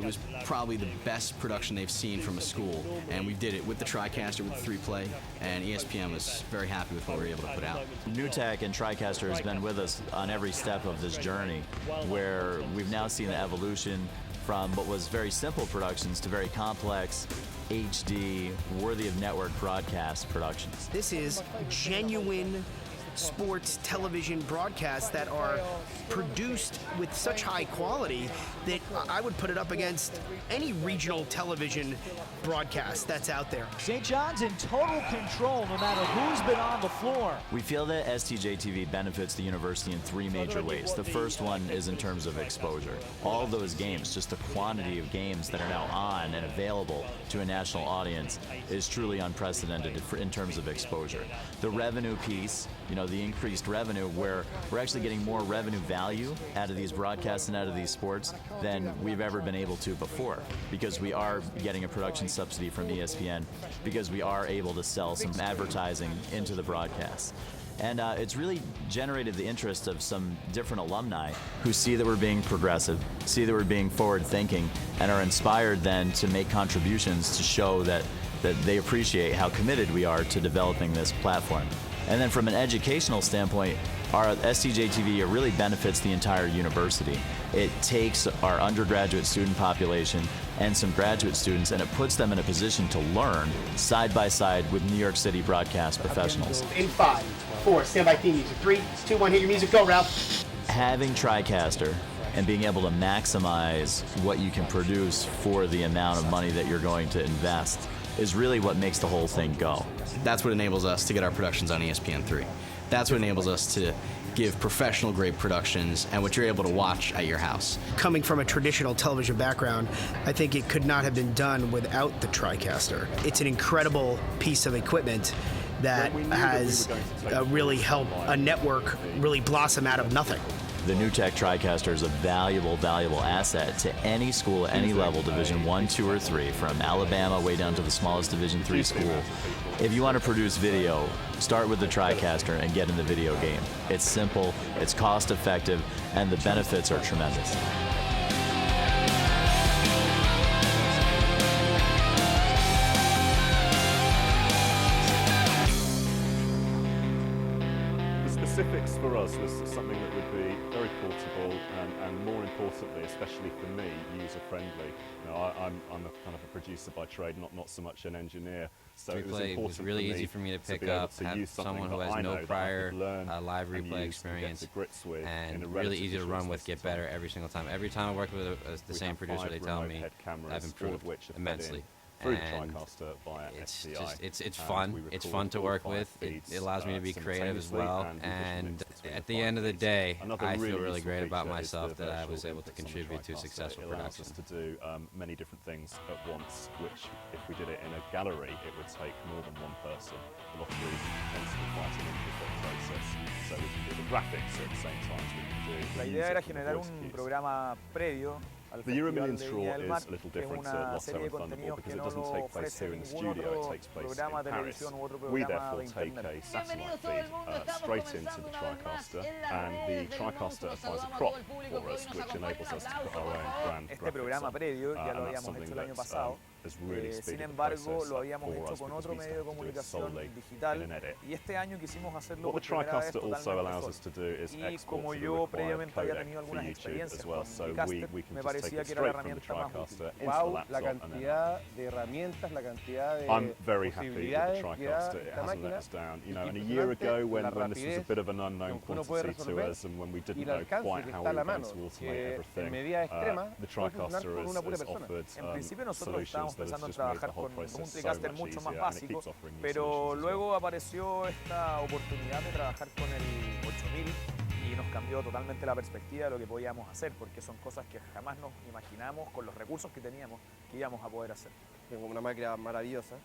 was probably the best production they've seen from a school, and we did it with the TriCaster, with 3Play, and ESPN was very happy with what we were able to put out. NewTek and TriCaster has been with us on every step of this journey, where we've now seen the evolution from what was very simple productions to very complex, HD, worthy of network broadcast productions. This is genuine sports television broadcasts that are produced with such high quality that I would put it up against any regional television broadcast that's out there. St. John's in total control no matter who's been on the floor. We feel that STJ-TV benefits the university in three major ways. The first one is in terms of exposure. All of those games, just the quantity of games that are now on and available to a national audience is truly unprecedented in terms of exposure. The revenue piece, the increased revenue, where we're actually getting more revenue value out of these broadcasts and out of these sports than we've ever been able to before, because we are getting a production subsidy from ESPN, because we are able to sell some advertising into the broadcasts. And it's really generated the interest of some different alumni who see that we're being progressive, see that we're being forward-thinking, and are inspired then to make contributions to show that they appreciate how committed we are to developing this platform. And then from an educational standpoint, our STJ-TV really benefits the entire university. It takes our undergraduate student population and some graduate students, and it puts them in a position to learn side by side with New York City broadcast professionals. In 5, 4, standby theme music. 3, 2, 1, hit your music, go, Ralph. Having TriCaster and being able to maximize what you can produce for the amount of money that you're going to invest is really what makes the whole thing go. That's what enables us to get our productions on ESPN3. That's what enables us to give professional grade productions and what you're able to watch at your house. Coming from a traditional television background, I think it could not have been done without the TriCaster. It's an incredible piece of equipment that has really helped a network really blossom out of nothing. The NewTek TriCaster is a valuable, valuable asset to any school at any level, Division I, II, or III, from Alabama way down to the smallest Division III school. If you want to produce video, start with the TriCaster and get in the video game. It's simple, it's cost effective, and the benefits are tremendous. Specifics for us was something that would be very portable and more importantly, especially for me, user-friendly. I'm a kind of a producer by trade, not so much an engineer. So it was really easy for me to pick up, have someone who has no prior live replay experience, and really easy to run with, get better every single time. Every time I work with the same producer, they tell me I've improved immensely. And it's fun. It's fun to work with. It allows me to be creative as well. And at the end of the day, I feel really great about myself that I was able to contribute to a successful production. To do many different things at once, which if we did it in a gallery, it would take more than one person. A lot of reasons constantly fighting into the process, so we can do the graphics at the same time as we can do. La idea era generar un programa previo. The Euro Million Straw is a little different to Lotto and Thunderball because it doesn't take place here in the studio, it takes place in Paris. We therefore take a satellite feed straight into the TriCaster, and the TriCaster applies a crop for us, which enables us to put our own brand graphics on. And that's something that has really speeded the process for us because we don't have to do it solely in an edit. What the TriCaster also allows us to do is export to the required codec for YouTube as well, so we can just take it straight from the TriCaster into the laptop and then I'm very happy with the TriCaster. It hasn't let us down. And a year ago when this was a bit of an unknown quantity to us and when we didn't know quite how we were going to automate everything, the TriCaster has offered solutions that has just made the whole process so much easier, and it keeps offering new solutions as Luego apareció esta oportunidad de trabajar con el 8000 y nos cambió totalmente la perspectiva de lo que podíamos hacer, porque son cosas que jamás nos imaginamos con los recursos que teníamos que íbamos a poder hacer. Tengo una máquina maravillosa,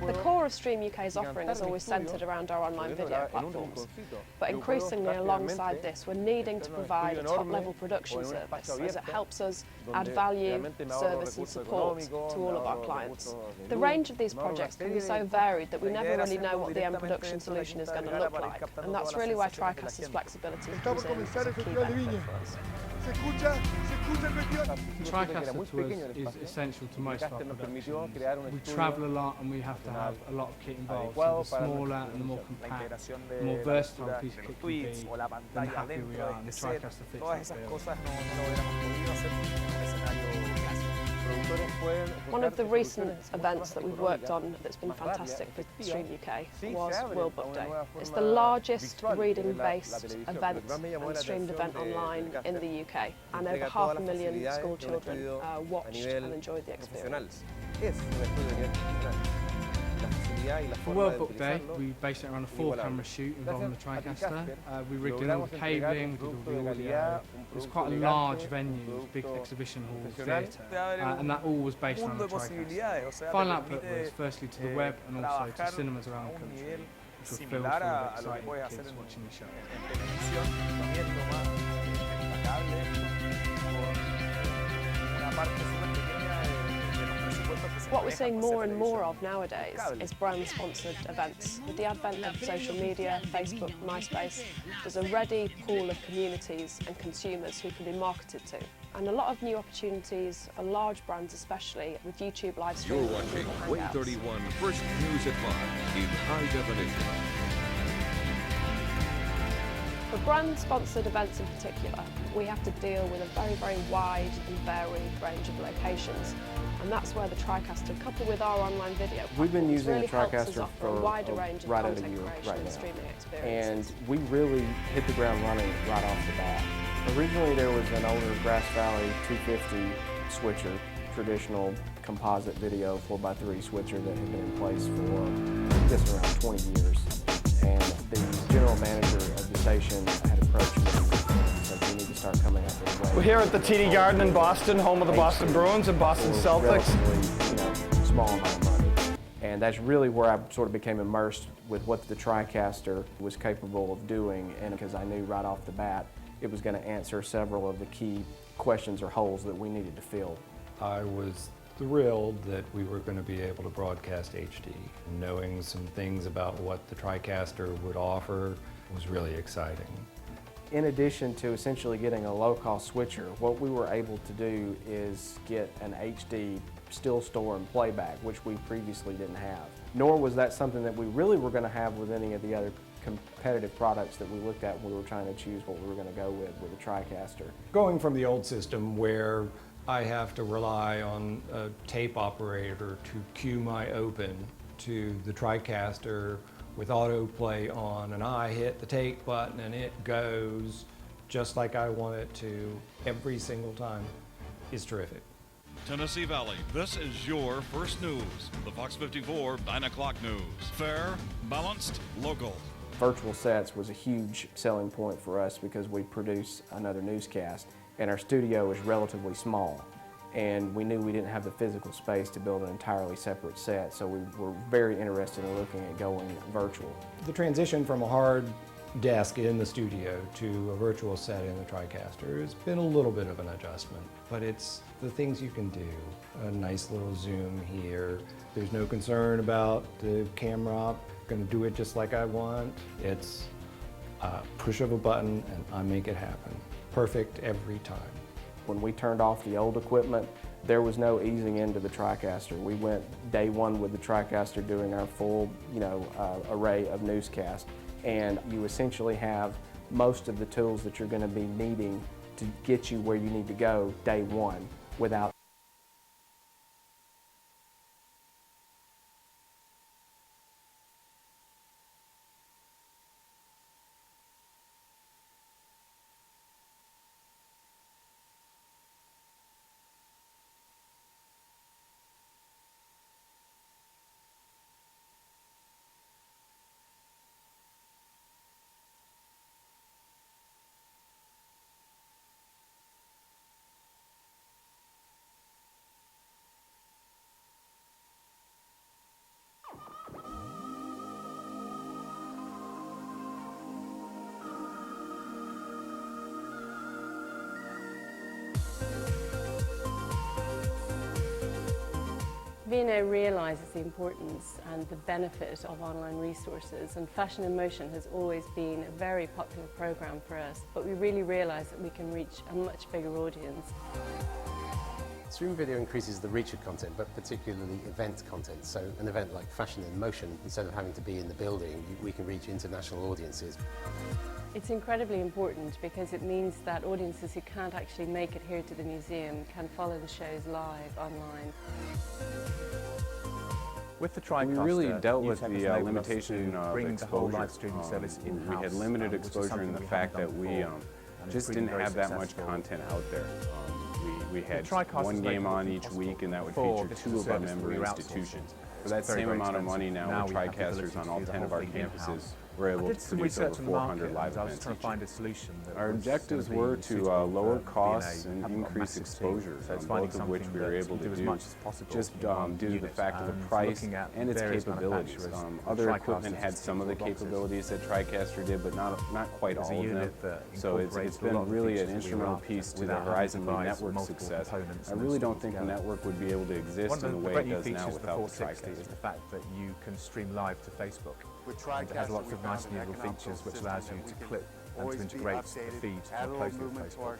The core of Stream UK's offering is always centred around our online video platforms, but increasingly alongside this we're needing to provide a top-level production service as it helps us add value, service and support to all of our clients. The range of these projects can be so varied that we never really know what the end production solution is going to look like, and that's really where TriCaster's flexibility comes in as a key benefit for us. TriCaster to us is essential to most of our productions. We travel a lot and we have to have a lot of kit involved, so the smaller and the more compact, the more versatile a piece of kit can be, the happier we are, and the TriCaster fits that bill. One of the recent events that we've worked on that's been fantastic for Stream UK was World Book Day. It's the largest reading-based event and streamed event online in the UK, and over 500,000 school children watched and enjoyed the experience. For World Book Day, we based it around a 4-camera shoot involving the TriCaster. We rigged in all the cabling, we did all the audio. It was quite a large venue, it was a big exhibition hall, theatre, and that all was based around the TriCaster. Final output was firstly to the web and also to cinemas around the country, which were filled full of excited kids watching the show. What we're seeing more and more of nowadays is brand-sponsored events. With the advent of social media, Facebook, MySpace, there's a ready pool of communities and consumers who can be marketed to. And a lot of new opportunities for large brands especially, with YouTube live streaming. You're watching Wave 31 First News at 5 in high definition. For brand-sponsored events in particular, we have to deal with a very, very wide and varied range of locations. And that's where the TriCaster, coupled with our online video, we've been using really the TriCaster for a wider range of right content out of creation and streaming experiences. And we really hit the ground running right off the bat. Originally there was an older Grass Valley 250 switcher, traditional composite video 4x3 switcher that had been in place for just around 20 years. And the general manager of the station had approached me and said, we need to start coming up with a way. We're here at the TD Garden in Boston, home of the Boston Bruins and Boston Celtics. Relatively, small amount of money. And that's really where I sort of became immersed with what the TriCaster was capable of doing, and because I knew right off the bat it was going to answer several of the key questions or holes that we needed to fill. I was thrilled that we were going to be able to broadcast HD. Knowing some things about what the TriCaster would offer was really exciting. In addition to essentially getting a low-cost switcher, what we were able to do is get an HD still store and playback, which we previously didn't have. Nor was that something that we really were going to have with any of the other competitive products that we looked at when we were trying to choose what we were going to go with the TriCaster. Going from the old system where I have to rely on a tape operator to cue my open, to the TriCaster with autoplay on, and I hit the take button and it goes just like I want it to every single time, is terrific. Tennessee Valley, this is your first news. The Fox 54 9 o'clock news. Fair, balanced, local. Virtual sets was a huge selling point for us because we produce another newscast, and our studio is relatively small. And we knew we didn't have the physical space to build an entirely separate set, so we were very interested in looking at going virtual. The transition from a hard desk in the studio to a virtual set in the TriCaster has been a little bit of an adjustment, but it's the things you can do. A nice little zoom here. There's no concern about the camera. I'm going to do it just like I want. It's a push of a button and I make it happen. Perfect every time. When we turned off the old equipment, there was no easing into the TriCaster. We went day one with the TriCaster doing our full, array of newscasts. And you essentially have most of the tools that you're going to be needing to get you where you need to go day one without V&A realises the importance and the benefit of online resources, and Fashion in Motion has always been a very popular programme for us, but we really realise that we can reach a much bigger audience. Stream video increases the reach of content, but particularly event content. So an event like Fashion in Motion, instead of having to be in the building, we can reach international audiences. It's incredibly important because it means that audiences who can't actually make it here to the museum can follow the shows live online. With the TriCaster, we really dealt with the limitation of bring exposure. the whole live streaming service in-house. We had limited exposure in the fact that we just didn't have that much content out there. We had one game on each week, and that would feature 2 of our member institutions. For that same amount of money now with TriCasters on all 10 of our campuses, we're able to produce over 400 live events each year. Our objectives were to lower costs and increase exposure, both of which we were able to do just due to the fact of the price and its capabilities. Other equipment had some of the capabilities that TriCaster did, but not quite all of them. So it's been really an instrumental piece to the Horizon League network success. I really don't think the network would be able to exist in the way it does now without the TriCaster. Is the fact that you can stream live to Facebook. It has lots of nice new features which allows you to clip and to integrate the feed more closely with Facebook.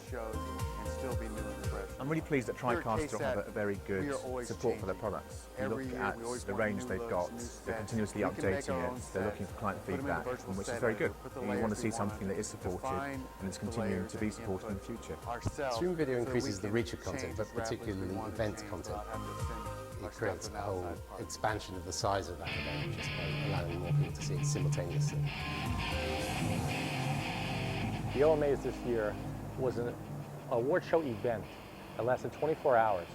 I'm really pleased that TriCaster have a very good support for their products. You look at the range they've got, they're continuously updating it, they're looking for client feedback, which is very good. You want to see something that is supported and is continuing to be supported in the future. Stream video increases the reach of content, but particularly event content. It creates a whole expansion of the size of that event, just by allowing more people to see it simultaneously. The OMAs this year was an award show event that lasted 24 hours.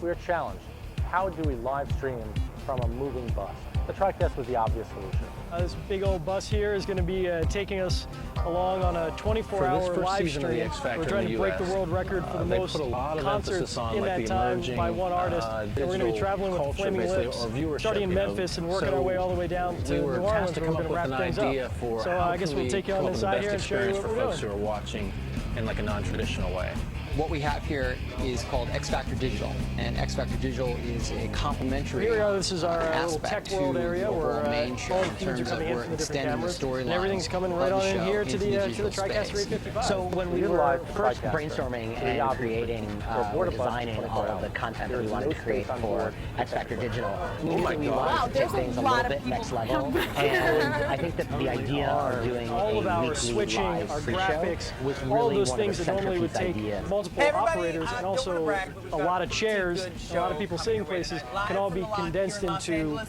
We were challenged. How do we live stream from a moving bus? The TriCast was the obvious solution. This big old bus here is going to be taking us along on a 24-hour live stream. We're trying to break the world record for the most concerts in that time by one artist. And we're going to be traveling with Flaming Lips, starting in Memphis and working our way all the way down to New Orleans, where we're going to wrap things up. So I guess we'll take you on inside here and show you what we're doing. Folks who are watching in like a non-traditional way. What we have here is called X Factor Digital, and X Factor Digital is a complementary Here we are. This is our little tech world area where all the feeds are coming in from the different cameras, and everything's coming right on in here to the TriCaster 855. So when we were first brainstorming and creating or designing all of the content that we wanted to create for X Factor Digital, we wanted to take things a little bit next level, and I think that the idea of doing all of our switching, our graphics, all of those things that normally would take multiple operators and also a lot of chairs, a lot of people sitting places, can all be condensed into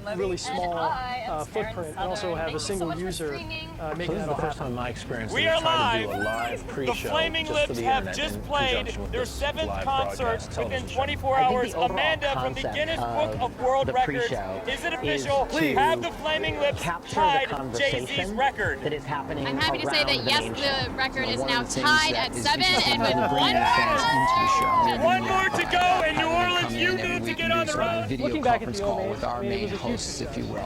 a really small footprint and also have a single user making that all happen. This is the first time in my experience we are live. The Flaming Lips have just played their 7th concert within 24 hours. Amanda from the Guinness Book of World Records. Is it official? Have the Flaming Lips tied Jay-Z's record? That is happening. I'm happy to say that yes, the record is now tied at 7, and with one more to go, and New Orleans, you need to get on the road. Video conference call with our main hosts, if you will.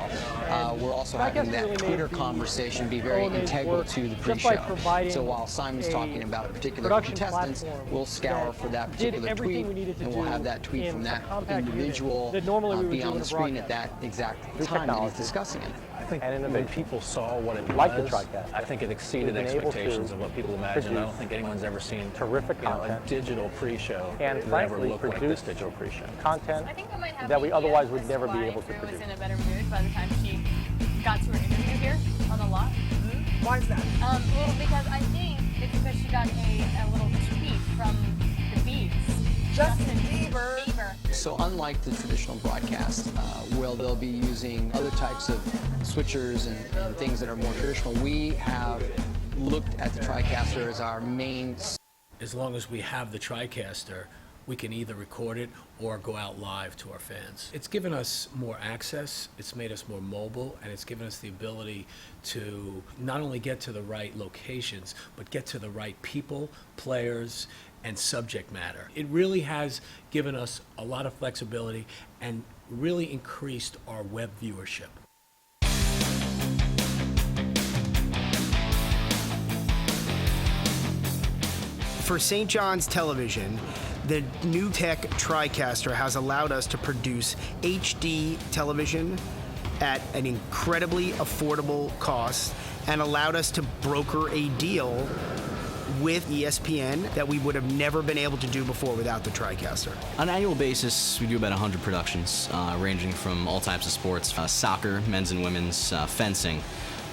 We're also having that Twitter conversation be very integral to the pre-show. So while Simon's talking about particular contestants, we'll scour for that particular tweet, and we'll have that tweet from that individual be on the screen at that exact time that he's discussing it. And when people saw what it was, I think it exceeded expectations of what people imagined. I don't think anyone's ever seen terrific content, a digital pre-show, and frankly, like this digital pre-show content that we otherwise would never be able to produce. Was in a better mood by the time she got to her interview here on the lot. Why is that? Well, because I think it's because she got a little tweet from the Beats. Justin Bieber. So unlike the traditional broadcast, where they'll be using other types of switchers and things that are more traditional, we have looked at the TriCaster as our main. As long as we have the TriCaster, we can either record it or go out live to our fans. It's given us more access, it's made us more mobile, and it's given us the ability to not only get to the right locations, but get to the right people, players, and subject matter. It really has given us a lot of flexibility and really increased our web viewership. For St. John's Television, The new tech TriCaster has allowed us to produce HD television at an incredibly affordable cost and allowed us to broker a deal with ESPN that we would have never been able to do before without the TriCaster. On an annual basis, we do about 100 productions, ranging from all types of sports, soccer, men's and women's, fencing,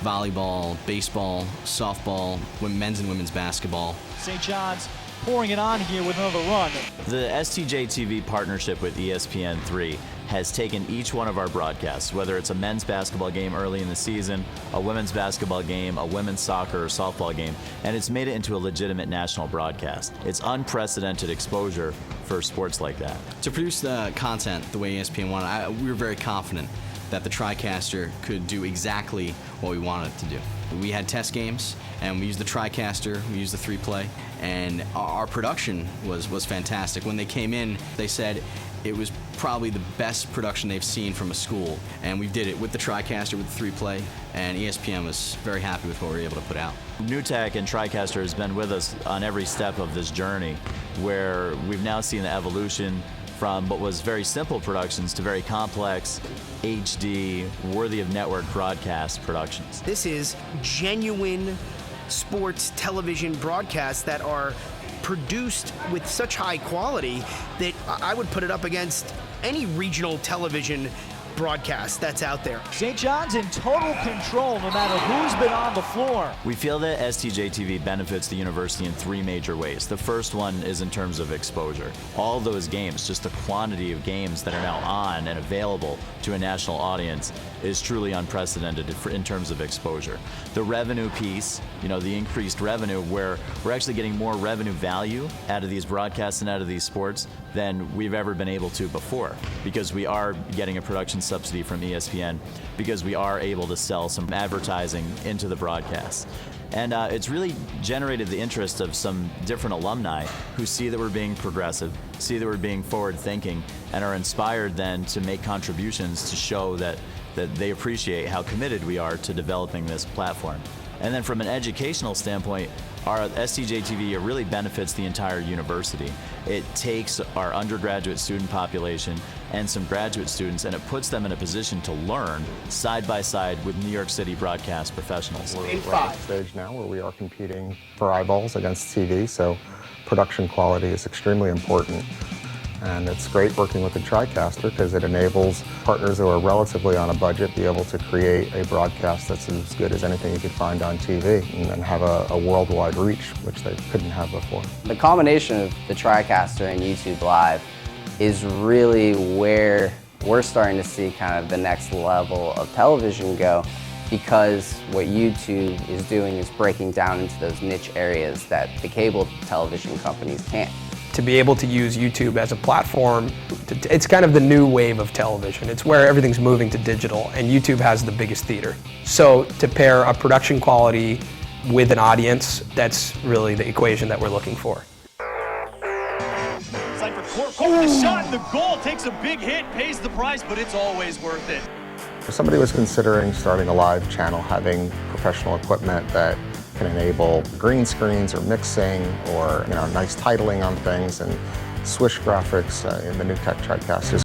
volleyball, baseball, softball, men's and women's basketball. St. John's pouring it on here with another run. The STJ TV partnership with ESPN3 has taken each one of our broadcasts, whether it's a men's basketball game early in the season, a women's basketball game, a women's soccer or softball game, and it's made it into a legitimate national broadcast. It's unprecedented exposure for sports like that. To produce the content the way ESPN wanted, we were very confident that the TriCaster could do exactly what we wanted it to do. We had test games, and we used the TriCaster, we used the 3-play, and our production was fantastic. When they came in, they said it was probably the best production they've seen from a school, and we did it with the TriCaster, with the 3-play, and ESPN was very happy with what we were able to put out. NewTek and TriCaster has been with us on every step of this journey, where we've now seen the evolution from what was very simple productions to very complex, HD, worthy of network broadcast productions. This is genuine sports television broadcasts that are produced with such high quality that I would put it up against any regional television broadcast that's out there. St. John's in total control no matter who's been on the floor. We feel that STJ TV benefits the university in 3 major ways. The first one is in terms of exposure. All those games, just the quantity of games that are now on and available to a national audience is truly unprecedented in terms of exposure. The revenue piece, the increased revenue, where we're actually getting more revenue value out of these broadcasts and out of these sports than we've ever been able to before, because we are getting a production subsidy from ESPN, because we are able to sell some advertising into the broadcast. And it's really generated the interest of some different alumni who see that we're being progressive, see that we're being forward-thinking, and are inspired then to make contributions to show that they appreciate how committed we are to developing this platform. And then from an educational standpoint, our STJ TV really benefits the entire university. It takes our undergraduate student population and some graduate students, and it puts them in a position to learn side by side with New York City broadcast professionals. We're at the stage now where we are competing for eyeballs against TV, so production quality is extremely important. And it's great working with the TriCaster because it enables partners who are relatively on a budget be able to create a broadcast that's as good as anything you could find on TV and then have a worldwide reach, which they couldn't have before. The combination of the TriCaster and YouTube Live is really where we're starting to see kind of the next level of television go, because what YouTube is doing is breaking down into those niche areas that the cable television companies can't. To be able to use YouTube as a platform, it's kind of the new wave of television. It's where everything's moving to digital, and YouTube has the biggest theater. So to pair a production quality with an audience, that's really the equation that we're looking for. Cypher Court the shot and the goal, takes a big hit, pays the price, but it's always worth it. If somebody was considering starting a live channel, having professional equipment that can enable green screens or mixing or nice titling on things and swish graphics in the new tech TriCaster